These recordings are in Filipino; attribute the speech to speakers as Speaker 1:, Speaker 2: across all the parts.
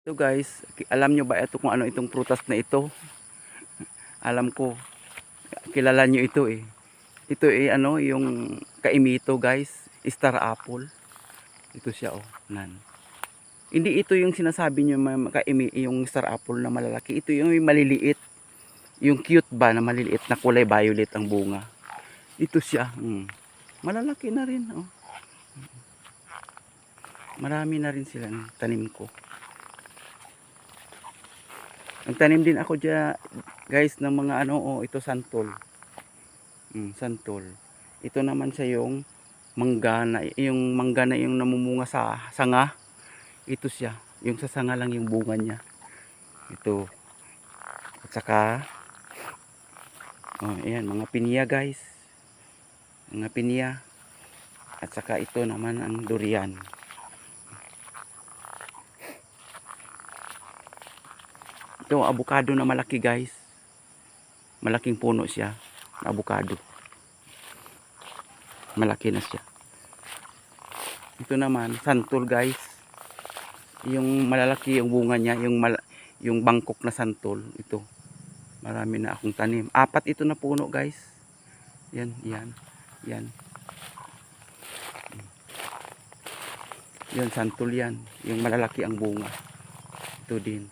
Speaker 1: Ito guys, alam nyo ba ito kung ano itong prutas na ito? Alam ko, kilala nyo ito eh. Ito eh ano, yung kaimito guys, star apple. Ito siya oh, nan. Hindi ito yung sinasabi nyo yung star apple na malalaki. Ito yung maliliit. Yung cute ba na maliliit na kulay violet ang bunga. Ito siya. Malalaki na rin oh. Marami na rin sila tanim ko. Nagtanim din ako dyan guys ng mga ano oh, ito santol. Santol. Ito naman sa yung mangga na yung namumunga sa sanga. Ito siya, yung sa sanga lang yung bunga niya. Ito. At saka oh, ayan, mga pinya guys. Mga pinya. At saka ito naman ang durian. Ito avocado na malaki guys. Malaking puno siya. Avocado. Malaki na siya. Ito naman santol guys. Yung malalaki yung bunga niya, yung bangkok na santol. Ito. Marami na akong tanim. 4 ito na puno guys. Yan, yan. Yan. Yan santol yan. Yung malalaki ang bunga. Ito din.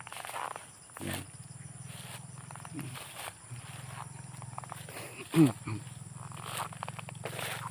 Speaker 1: Yan.